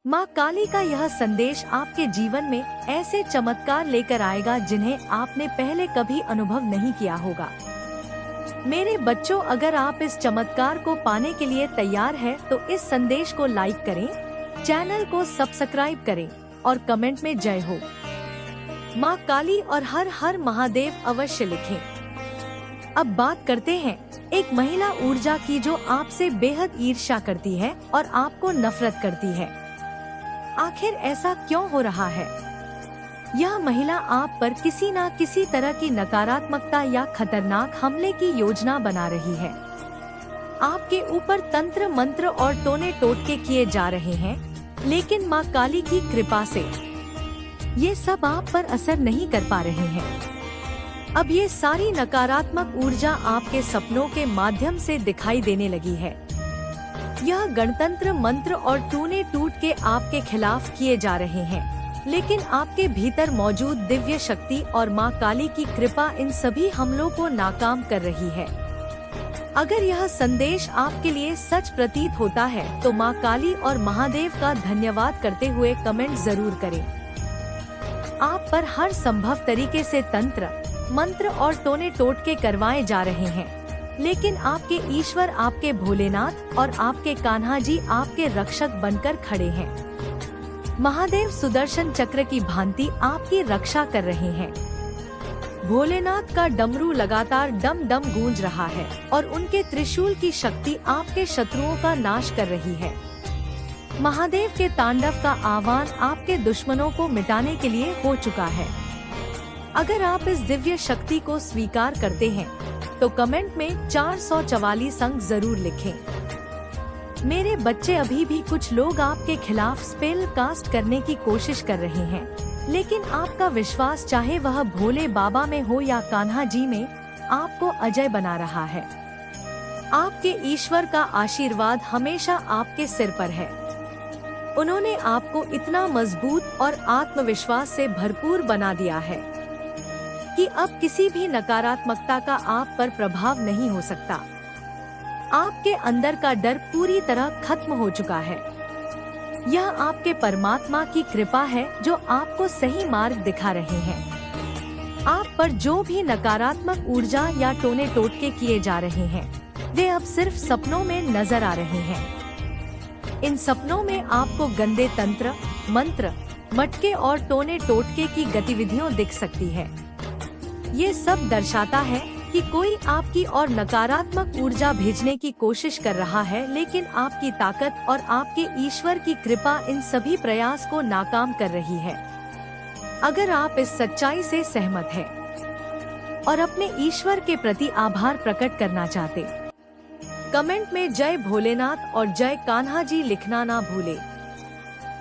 माँ काली का यह संदेश आपके जीवन में ऐसे चमत्कार लेकर आएगा जिन्हें आपने पहले कभी अनुभव नहीं किया होगा। मेरे बच्चों, अगर आप इस चमत्कार को पाने के लिए तैयार हैं, तो इस संदेश को लाइक करें, चैनल को सब्सक्राइब करें और कमेंट में जय हो माँ काली और हर हर महादेव अवश्य लिखें। अब बात करते हैं एक महिला ऊर्जा की जो आपसे बेहद ईर्ष्या करती है और आपको नफरत करती है। आखिर ऐसा क्यों हो रहा है? यह महिला आप पर किसी न किसी तरह की नकारात्मकता या खतरनाक हमले की योजना बना रही है। आपके ऊपर तंत्र मंत्र और टोने टोटके किए जा रहे हैं, लेकिन माँ काली की कृपा से ये सब आप पर असर नहीं कर पा रहे हैं। अब ये सारी नकारात्मक ऊर्जा आपके सपनों के माध्यम से दिखाई देने लगी है। यह गणतंत्र मंत्र और टूने टूट के आपके खिलाफ किए जा रहे हैं, लेकिन आपके भीतर मौजूद दिव्य शक्ति और माँ काली की कृपा इन सभी हमलों को नाकाम कर रही है। अगर यह संदेश आपके लिए सच प्रतीत होता है तो माँ काली और महादेव का धन्यवाद करते हुए कमेंट जरूर करें। आप पर हर संभव तरीके से तंत्र मंत्र और टोने टोटके करवाए जा रहे हैं, लेकिन आपके ईश्वर, आपके भोलेनाथ और आपके कान्हा जी आपके रक्षक बनकर खड़े हैं। महादेव सुदर्शन चक्र की भांति आपकी रक्षा कर रहे हैं। भोलेनाथ का डमरू लगातार डम डम गूंज रहा है और उनके त्रिशूल की शक्ति आपके शत्रुओं का नाश कर रही है। महादेव के तांडव का आह्वान आपके दुश्मनों को मिटाने के लिए हो चुका है। अगर आप इस दिव्य शक्ति को स्वीकार करते हैं तो कमेंट में 444 अंक जरूर लिखें। मेरे बच्चे, अभी भी कुछ लोग आपके खिलाफ स्पेल कास्ट करने की कोशिश कर रहे हैं, लेकिन आपका विश्वास, चाहे वह भोले बाबा में हो या कान्हा जी में, आपको अजय बना रहा है। आपके ईश्वर का आशीर्वाद हमेशा आपके सिर पर है। उन्होंने आपको इतना मजबूत और आत्मविश्वास से भरपूर बना दिया है कि अब किसी भी नकारात्मकता का आप पर प्रभाव नहीं हो सकता। आपके अंदर का डर पूरी तरह खत्म हो चुका है। यह आपके परमात्मा की कृपा है जो आपको सही मार्ग दिखा रहे हैं। आप पर जो भी नकारात्मक ऊर्जा या टोने टोटके किए जा रहे हैं, वे अब सिर्फ सपनों में नजर आ रहे हैं। इन सपनों में आपको गंदे तंत्र मंत्र, मटके और टोने टोटके की गतिविधियां दिख सकती है। ये सब दर्शाता है कि कोई आपकी और नकारात्मक ऊर्जा भेजने की कोशिश कर रहा है, लेकिन आपकी ताकत और आपके ईश्वर की कृपा इन सभी प्रयास को नाकाम कर रही है। अगर आप इस सच्चाई से सहमत हैं और अपने ईश्वर के प्रति आभार प्रकट करना चाहते, कमेंट में जय भोलेनाथ और जय कान्हा जी लिखना ना भूले।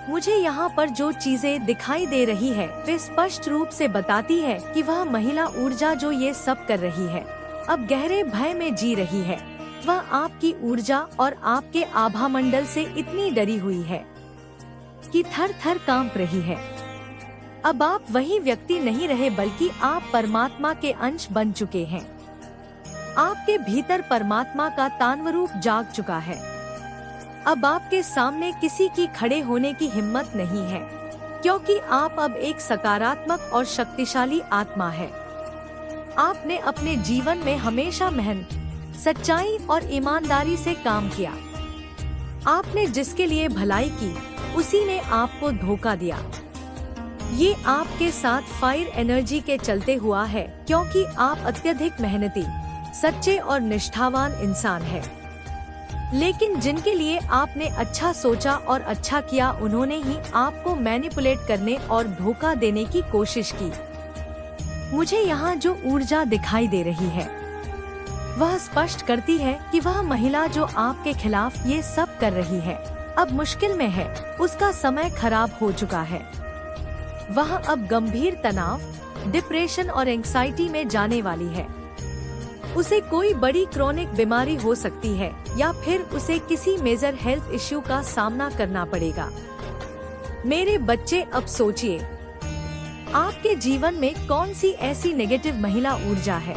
मुझे यहाँ पर जो चीजें दिखाई दे रही है वे स्पष्ट रूप से बताती है कि वह महिला ऊर्जा जो ये सब कर रही है, अब गहरे भय में जी रही है। वह आपकी ऊर्जा और आपके आभा मंडल से इतनी डरी हुई है कि थर थर कांप रही है। अब आप वही व्यक्ति नहीं रहे, बल्कि आप परमात्मा के अंश बन चुके हैं। आपके भीतर परमात्मा का तांडवरूप जाग चुका है। अब आपके सामने किसी की खड़े होने की हिम्मत नहीं है, क्योंकि आप अब एक सकारात्मक और शक्तिशाली आत्मा है। आपने अपने जीवन में हमेशा मेहनत, सच्चाई और ईमानदारी से काम किया। आपने जिसके लिए भलाई की, उसी ने आपको धोखा दिया। ये आपके साथ फायर एनर्जी के चलते हुआ है, क्योंकि आप अत्यधिक मेहनती, सच्चे और निष्ठावान इंसान हैं। लेकिन जिनके लिए आपने अच्छा सोचा और अच्छा किया, उन्होंने ही आपको मैनिपुलेट करने और धोखा देने की कोशिश की। मुझे यहाँ जो ऊर्जा दिखाई दे रही है वह स्पष्ट करती है कि वह महिला जो आपके खिलाफ ये सब कर रही है अब मुश्किल में है। उसका समय खराब हो चुका है। वह अब गंभीर तनाव, डिप्रेशन और एंग्जाइटी में जाने वाली है। उसे कोई बड़ी क्रोनिक बीमारी हो सकती है या फिर उसे किसी मेजर हेल्थ इश्यू का सामना करना पड़ेगा। मेरे बच्चे, अब सोचिए, आपके जीवन में कौन सी ऐसी नेगेटिव महिला ऊर्जा है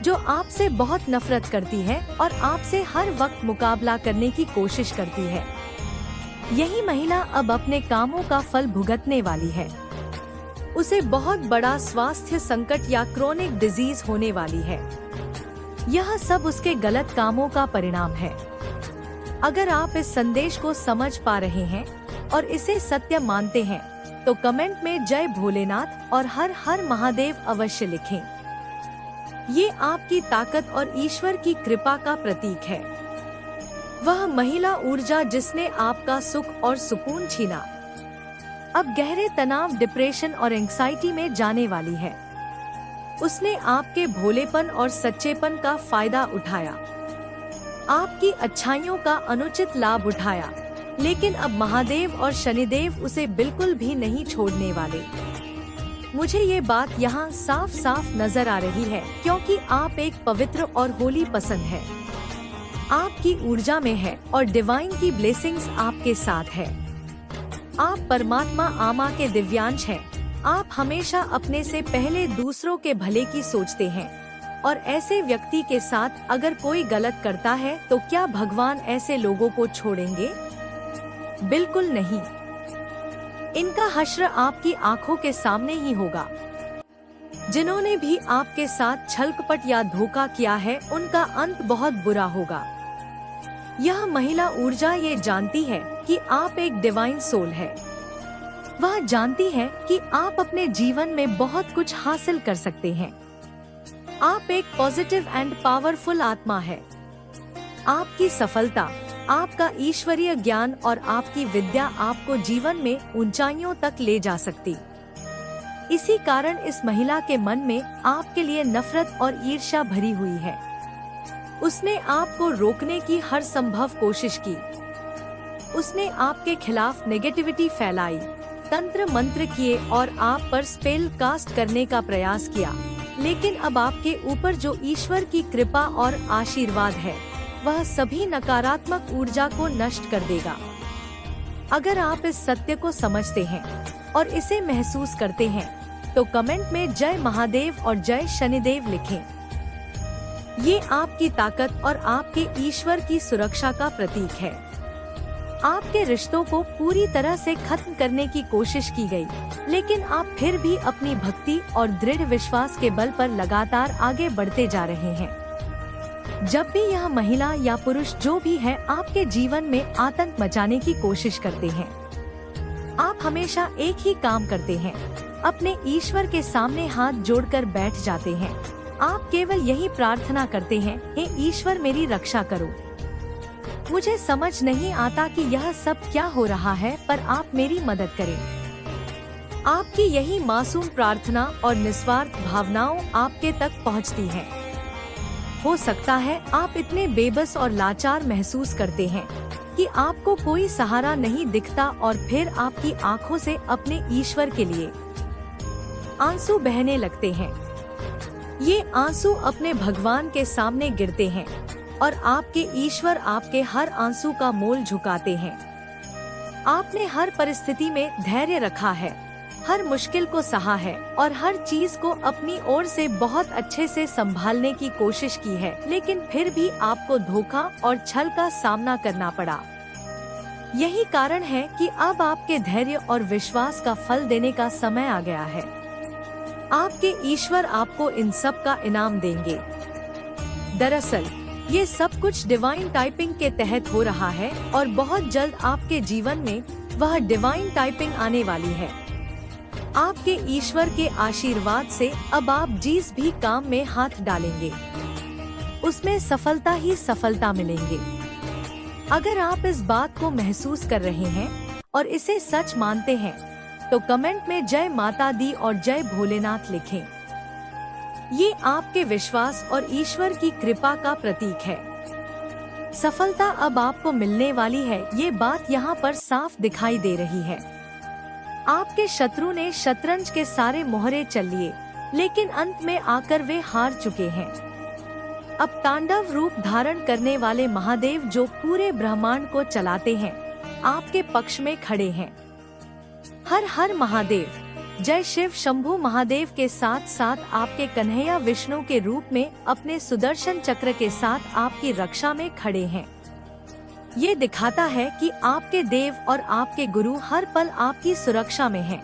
जो आपसे बहुत नफरत करती है और आपसे हर वक्त मुकाबला करने की कोशिश करती है। यही महिला अब अपने कामों का फल भुगतने वाली है। उसे बहुत बड़ा स्वास्थ्य संकट या क्रोनिक डिजीज होने वाली है। यह सब उसके गलत कामों का परिणाम है। अगर आप इस संदेश को समझ पा रहे हैं और इसे सत्य मानते हैं तो कमेंट में जय भोलेनाथ और हर हर महादेव अवश्य लिखें। ये आपकी ताकत और ईश्वर की कृपा का प्रतीक है। वह महिला ऊर्जा जिसने आपका सुख और सुकून छीना, अब गहरे तनाव, डिप्रेशन और एंग्जाइटी में जाने वाली है। उसने आपके भोलेपन और सच्चेपन का फायदा उठाया, आपकी अच्छाइयों का अनुचित लाभ उठाया, लेकिन अब महादेव और शनिदेव उसे बिल्कुल भी नहीं छोड़ने वाले। मुझे ये बात यहाँ साफ साफ नजर आ रही है, क्योंकि आप एक पवित्र और होली पसंद है। आपकी ऊर्जा में है और डिवाइन की ब्लेसिंग्स आपके साथ है। आप परमात्मा आमा के दिव्यांश हैं। आप हमेशा अपने से पहले दूसरों के भले की सोचते हैं, और ऐसे व्यक्ति के साथ अगर कोई गलत करता है तो क्या भगवान ऐसे लोगों को छोड़ेंगे? बिल्कुल नहीं। इनका हश्र आपकी आंखों के सामने ही होगा। जिन्होंने भी आपके साथ छलकपट या धोखा किया है उनका अंत बहुत बुरा होगा। यह महिला ऊर्जा ये जानती है कि आप एक डिवाइन सोल है। वह जानती है कि आप अपने जीवन में बहुत कुछ हासिल कर सकते हैं। आप एक पॉजिटिव एंड पावरफुल आत्मा है। आपकी सफलता, आपका ईश्वरीय ज्ञान और आपकी विद्या आपको जीवन में ऊंचाइयों तक ले जा सकती। इसी कारण इस महिला के मन में आपके लिए नफरत और ईर्ष्या भरी हुई है। उसने आपको रोकने की हर संभव कोशिश की। उसने आपके खिलाफ नेगेटिविटी फैलाई, तंत्र मंत्र किए और आप पर स्पेल कास्ट करने का प्रयास किया, लेकिन अब आपके ऊपर जो ईश्वर की कृपा और आशीर्वाद है वह सभी नकारात्मक ऊर्जा को नष्ट कर देगा। अगर आप इस सत्य को समझते हैं और इसे महसूस करते हैं तो कमेंट में जय महादेव और जय शनिदेव लिखें। ये आपकी ताकत और आपके ईश्वर की सुरक्षा का प्रतीक है। आपके रिश्तों को पूरी तरह से खत्म करने की कोशिश की गई, लेकिन आप फिर भी अपनी भक्ति और दृढ़ विश्वास के बल पर लगातार आगे बढ़ते जा रहे हैं। जब भी यह महिला या पुरुष जो भी है आपके जीवन में आतंक मचाने की कोशिश करते हैं, आप हमेशा एक ही काम करते हैं, अपने ईश्वर के सामने हाथ जोड़कर बैठ जाते हैं। आप केवल यही प्रार्थना करते हैं, हे ईश्वर मेरी रक्षा करो। मुझे समझ नहीं आता कि यह सब क्या हो रहा है, पर आप मेरी मदद करें। आपकी यही मासूम प्रार्थना और निस्वार्थ भावनाओं आपके तक पहुंचती हैं। हो सकता है आप इतने बेबस और लाचार महसूस करते हैं कि आपको कोई सहारा नहीं दिखता, और फिर आपकी आंखों से अपने ईश्वर के लिए आंसू बहने लगते हैं। ये आंसू अपने भगवान के सामने गिरते हैं और आपके ईश्वर आपके हर आंसू का मोल झुकाते हैं। आपने हर परिस्थिति में धैर्य रखा है, हर मुश्किल को सहा है और हर चीज को अपनी ओर से बहुत अच्छे से संभालने की कोशिश की है, लेकिन फिर भी आपको धोखा और छल का सामना करना पड़ा। यही कारण है कि अब आपके धैर्य और विश्वास का फल देने का समय आ गया है। आपके ईश्वर आपको इन सब का इनाम देंगे। दरअसल ये सब कुछ डिवाइन टाइपिंग के तहत हो रहा है और बहुत जल्द आपके जीवन में वह डिवाइन टाइपिंग आने वाली है। आपके ईश्वर के आशीर्वाद से अब आप जिस भी काम में हाथ डालेंगे उसमें सफलता ही सफलता मिलेंगे। अगर आप इस बात को महसूस कर रहे हैं और इसे सच मानते हैं तो कमेंट में जय माता दी और जय भोलेनाथ लिखें। ये आपके विश्वास और ईश्वर की कृपा का प्रतीक है। सफलता अब आपको मिलने वाली है, ये बात यहाँ पर साफ दिखाई दे रही है। आपके शत्रु ने शतरंज के सारे मोहरे चल लिए, लेकिन अंत में आकर वे हार चुके हैं। अब तांडव रूप धारण करने वाले महादेव जो पूरे ब्रह्मांड को चलाते हैं, आपके पक्ष में खड़े हैं। हर हर महादेव, जय शिव शंभु महादेव के साथ साथ आपके कन्हैया विष्णु के रूप में अपने सुदर्शन चक्र के साथ आपकी रक्षा में खड़े हैं। ये दिखाता है कि आपके देव और आपके गुरु हर पल आपकी सुरक्षा में हैं।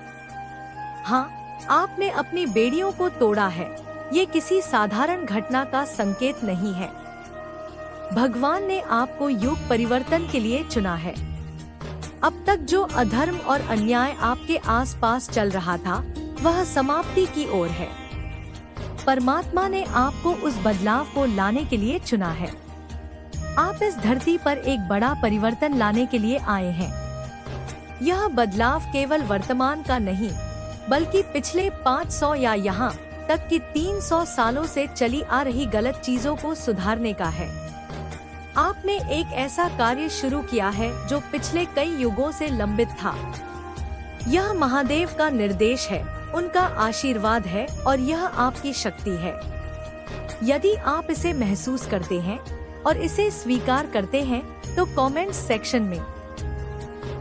हाँ, आपने अपनी बेड़ियों को तोड़ा है। ये किसी साधारण घटना का संकेत नहीं है। भगवान ने आपको युग परिवर्तन के लिए चुना है। अब तक जो अधर्म और अन्याय आपके आसपास चल रहा था, वह समाप्ति की ओर है। परमात्मा ने आपको उस बदलाव को लाने के लिए चुना है। आप इस धरती पर एक बड़ा परिवर्तन लाने के लिए आए हैं। यह बदलाव केवल वर्तमान का नहीं, बल्कि पिछले 500 या यहाँ तक कि 300 सालों से चली आ रही गलत चीजों को सुधारने का है। आपने एक ऐसा कार्य शुरू किया है जो पिछले कई युगों से लंबित था। यह महादेव का निर्देश है, उनका आशीर्वाद है और यह आपकी शक्ति है। यदि आप इसे महसूस करते हैं और इसे स्वीकार करते हैं, तो कमेंट सेक्शन में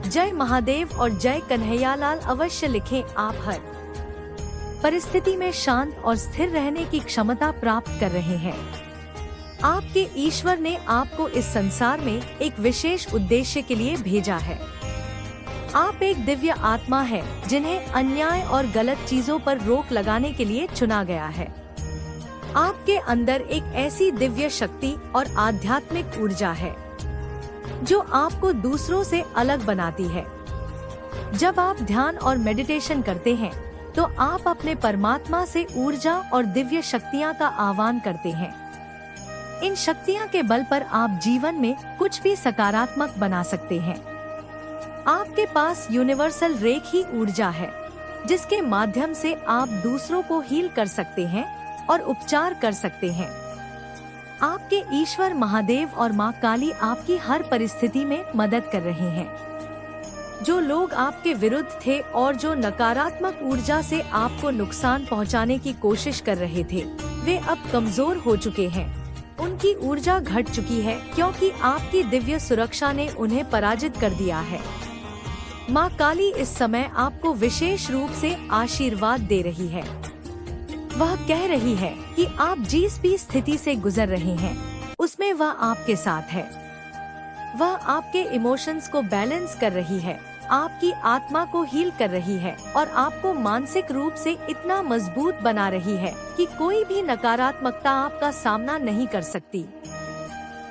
जय महादेव और जय कन्हैयालाल अवश्य लिखें। आप हर परिस्थिति में शांत और स्थिर रहने की क्षमता प्राप्त कर रहे हैं। आपके ईश्वर ने आपको इस संसार में एक विशेष उद्देश्य के लिए भेजा है। आप एक दिव्य आत्मा है जिन्हें अन्याय और गलत चीजों पर रोक लगाने के लिए चुना गया है। आपके अंदर एक ऐसी दिव्य शक्ति और आध्यात्मिक ऊर्जा है जो आपको दूसरों से अलग बनाती है। जब आप ध्यान और मेडिटेशन करते हैं, तो आप अपने परमात्मा से ऊर्जा और दिव्य शक्तियाँ का आह्वान करते हैं। इन शक्तियाँ के बल पर आप जीवन में कुछ भी सकारात्मक बना सकते हैं। आपके पास यूनिवर्सल रेख ही ऊर्जा है, जिसके माध्यम से आप दूसरों को हील कर सकते हैं और उपचार कर सकते हैं। आपके ईश्वर महादेव और माँ काली आपकी हर परिस्थिति में मदद कर रहे हैं। जो लोग आपके विरुद्ध थे और जो नकारात्मक ऊर्जा से आपको नुकसान पहुंचाने की कोशिश कर रहे थे, वे अब कमजोर हो चुके हैं। उनकी ऊर्जा घट चुकी है, क्योंकि आपकी दिव्य सुरक्षा ने उन्हें पराजित कर दिया है। माँ काली इस समय आपको विशेष रूप से आशीर्वाद दे रही है। वह कह रही है कि आप जिस भी स्थिति से गुजर रहे हैं, उसमें वह आपके साथ है। वह आपके इमोशंस को बैलेंस कर रही है, आपकी आत्मा को हील कर रही है और आपको मानसिक रूप से इतना मजबूत बना रही है कि कोई भी नकारात्मकता आपका सामना नहीं कर सकती।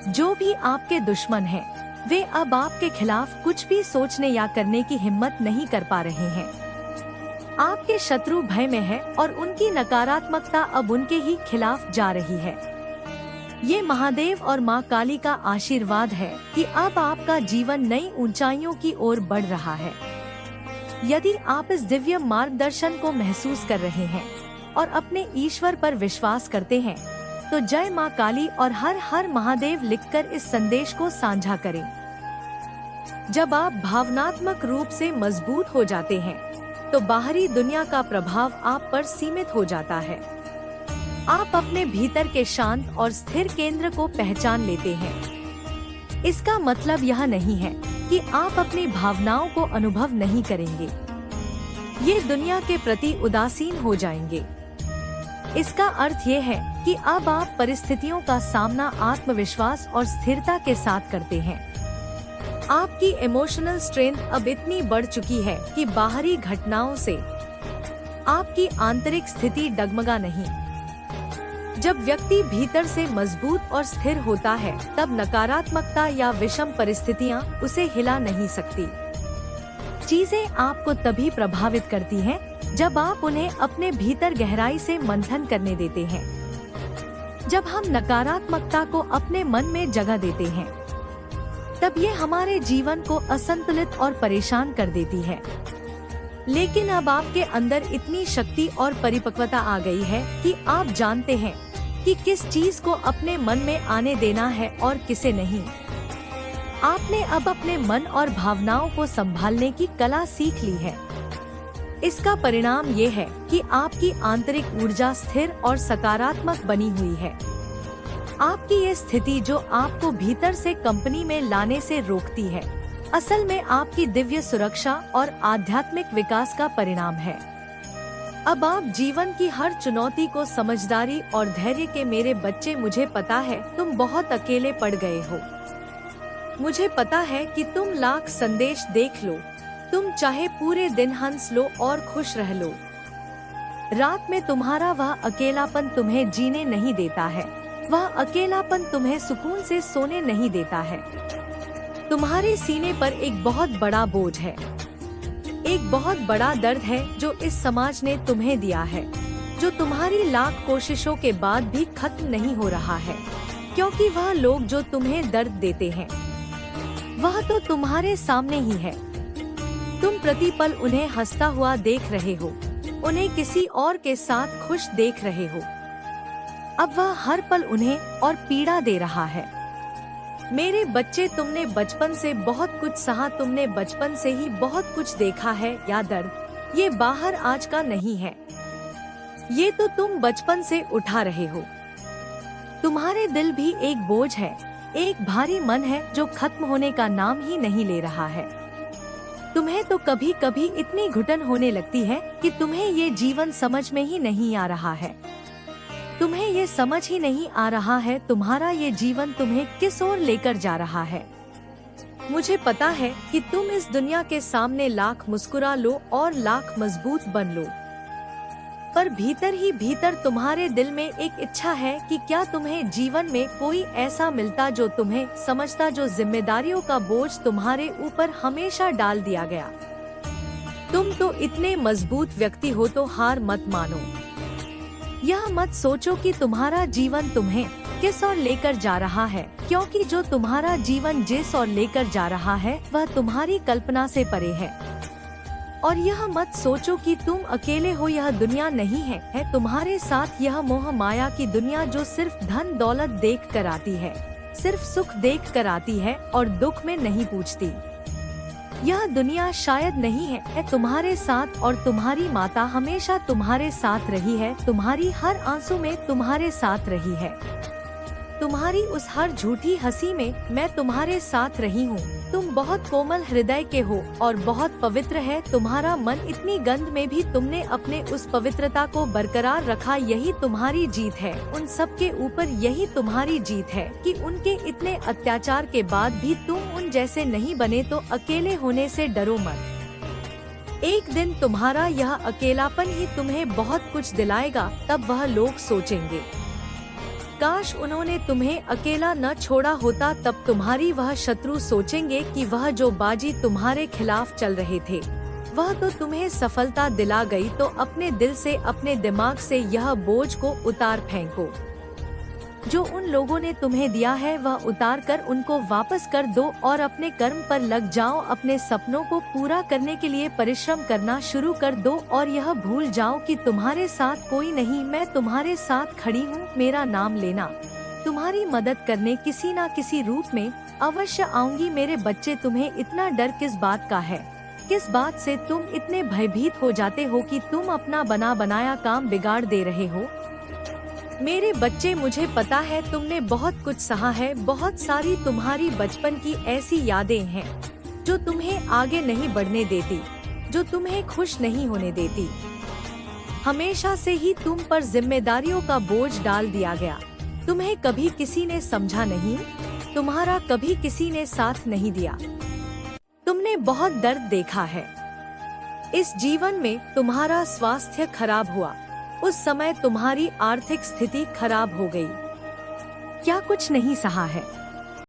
जो भी आपके दुश्मन हैं, वे अब आपके खिलाफ कुछ भी सोचने या करने की हिम्मत नहीं कर पा रहे हैं। आपके शत्रु भय में है और उनकी नकारात्मकता अब उनके ही खिलाफ जा रही है। ये महादेव और माँ काली का आशीर्वाद है कि अब आपका जीवन नई ऊंचाइयों की ओर बढ़ रहा है। यदि आप इस दिव्य मार्गदर्शन को महसूस कर रहे हैं और अपने ईश्वर पर विश्वास करते हैं, तो जय माँ काली और हर हर महादेव लिखकर इस संदेश को साझा करें। जब आप भावनात्मक रूप से मजबूत हो जाते हैं, तो बाहरी दुनिया का प्रभाव आप पर सीमित हो जाता है। आप अपने भीतर के शांत और स्थिर केंद्र को पहचान लेते हैं। इसका मतलब यह नहीं है कि आप अपनी भावनाओं को अनुभव नहीं करेंगे। ये दुनिया के प्रति उदासीन हो जाएंगे। इसका अर्थ ये है कि अब आप परिस्थितियों का सामना आत्मविश्वास और स्थिरता के साथ करते हैं। आपकी इमोशनल स्ट्रेंथ अब इतनी बढ़ चुकी है कि बाहरी घटनाओं से आपकी आंतरिक स्थिति डगमगा नहीं। जब व्यक्ति भीतर से मजबूत और स्थिर होता है, तब नकारात्मकता या विषम परिस्थितियां उसे हिला नहीं सकती। चीजें आपको तभी प्रभावित करती हैं जब आप उन्हें अपने भीतर गहराई से मंथन करने देते हैं। जब हम नकारात्मकता को अपने मन में जगह देते हैं, तब ये हमारे जीवन को असंतुलित और परेशान कर देती है। लेकिन अब आपके अंदर इतनी शक्ति और परिपक्वता आ गई है कि आप जानते हैं कि किस चीज को अपने मन में आने देना है और किसे नहीं। आपने अब अपने मन और भावनाओं को संभालने की कला सीख ली है। इसका परिणाम ये है कि आपकी आंतरिक ऊर्जा स्थिर और सकारात्मक बनी हुई है। आपकी ये स्थिति जो आपको भीतर से कंपनी में लाने से रोकती है, असल में आपकी दिव्य सुरक्षा और आध्यात्मिक विकास का परिणाम है। अब आप जीवन की हर चुनौती को समझदारी और धैर्य के मेरे बच्चे, मुझे पता है तुम बहुत अकेले पड़ गए हो। मुझे पता है कि तुम लाख संदेश देख लो, तुम चाहे पूरे दिन हंस लो और खुश रह लो, रात में तुम्हारा वह अकेलापन तुम्हें जीने नहीं देता है, वह अकेलापन तुम्हें सुकून से सोने नहीं देता है। तुम्हारे सीने पर एक बहुत बड़ा बोझ है, एक बहुत बड़ा दर्द है जो इस समाज ने तुम्हें दिया है, जो तुम्हारी लाख कोशिशों के बाद भी खत्म नहीं हो रहा है, क्योंकि वह लोग जो तुम्हें दर्द देते हैं वह तो तुम्हारे सामने ही है। तुम प्रतिपल उन्हें हंसता हुआ देख रहे हो, उन्हें किसी और के साथ खुश देख रहे हो। अब वह हर पल उन्हें और पीड़ा दे रहा है। मेरे बच्चे, तुमने बचपन से बहुत कुछ सहा, तुमने बचपन से ही बहुत कुछ देखा है। या दर्द ये बाहर आज का नहीं है, ये तो तुम बचपन से उठा रहे हो। तुम्हारे दिल भी एक बोझ है, एक भारी मन है जो खत्म होने का नाम ही नहीं ले रहा है। तुम्हें तो कभी कभी इतनी घुटन होने लगती है कि तुम्हें ये जीवन समझ में ही नहीं आ रहा है, तुम्हें ये समझ ही नहीं आ रहा है तुम्हारा ये जीवन तुम्हें किस ओर लेकर जा रहा है। मुझे पता है कि तुम इस दुनिया के सामने लाख मुस्कुरा लो और लाख मजबूत बन लो, पर भीतर ही भीतर तुम्हारे दिल में एक इच्छा है कि क्या तुम्हें जीवन में कोई ऐसा मिलता जो तुम्हें समझता, जो जिम्मेदारियों का बोझ तुम्हारे ऊपर हमेशा डाल दिया गया। तुम तो इतने मजबूत व्यक्ति हो, तो हार मत मानो। यह मत सोचो कि तुम्हारा जीवन तुम्हें किस ओर लेकर जा रहा है, क्योंकि जो तुम्हारा जीवन जिस ओर लेकर जा रहा है वह तुम्हारी कल्पना से परे है। और यह मत सोचो कि तुम अकेले हो, यह दुनिया नहीं है तुम्हारे साथ यह मोह माया की दुनिया जो सिर्फ धन दौलत देख कर आती है, सिर्फ सुख देख कर आती है और दुख में नहीं पूछती। यह दुनिया शायद नहीं है तुम्हारे साथ, और तुम्हारी माता हमेशा तुम्हारे साथ रही है, तुम्हारी हर आंसू में तुम्हारे साथ रही है, तुम्हारी उस हर झूठी हंसी में मैं तुम्हारे साथ रही हूँ। तुम बहुत कोमल हृदय के हो और बहुत पवित्र है तुम्हारा मन, इतनी गंध में भी तुमने अपने उस पवित्रता को बरकरार रखा। यही तुम्हारी जीत है, उन सब के ऊपर यही तुम्हारी जीत है कि उनके इतने अत्याचार के बाद भी तुम उन जैसे नहीं बने। तो अकेले होने से डरो मत, एक दिन तुम्हारा यह अकेलापन ही तुम्हें बहुत कुछ दिलाएगा। तब वह लोग सोचेंगे काश उन्होंने तुम्हें अकेला न छोड़ा होता, तब तुम्हारी वह शत्रु सोचेंगे कि वह जो बाजी तुम्हारे खिलाफ चल रहे थे वह तो तुम्हें सफलता दिला गई। तो अपने दिल से, अपने दिमाग से यह बोझ को उतार फेंको, जो उन लोगों ने तुम्हें दिया है वह उतार कर उनको वापस कर दो और अपने कर्म पर लग जाओ। अपने सपनों को पूरा करने के लिए परिश्रम करना शुरू कर दो और यह भूल जाओ कि तुम्हारे साथ कोई नहीं, मैं तुम्हारे साथ खड़ी हूँ। मेरा नाम लेना, तुम्हारी मदद करने किसी न किसी रूप में अवश्य आऊंगी। मेरे बच्चे, तुम्हें इतना डर किस बात का है? किस बात से तुम इतने भयभीत हो जाते हो कि तुम अपना बना बनाया काम बिगाड़ दे रहे हो? मेरे बच्चे, मुझे पता है तुमने बहुत कुछ सहा है, बहुत सारी तुम्हारी बचपन की ऐसी यादें हैं जो तुम्हें आगे नहीं बढ़ने देती, जो तुम्हें खुश नहीं होने देती। हमेशा से ही तुम पर जिम्मेदारियों का बोझ डाल दिया गया, तुम्हें कभी किसी ने समझा नहीं, तुम्हारा कभी किसी ने साथ नहीं दिया। तुमने बहुत दर्द देखा है, इस जीवन में तुम्हारा स्वास्थ्य खराब हुआ, उस समय तुम्हारी आर्थिक स्थिति खराब हो गई, क्या कुछ नहीं सहा है?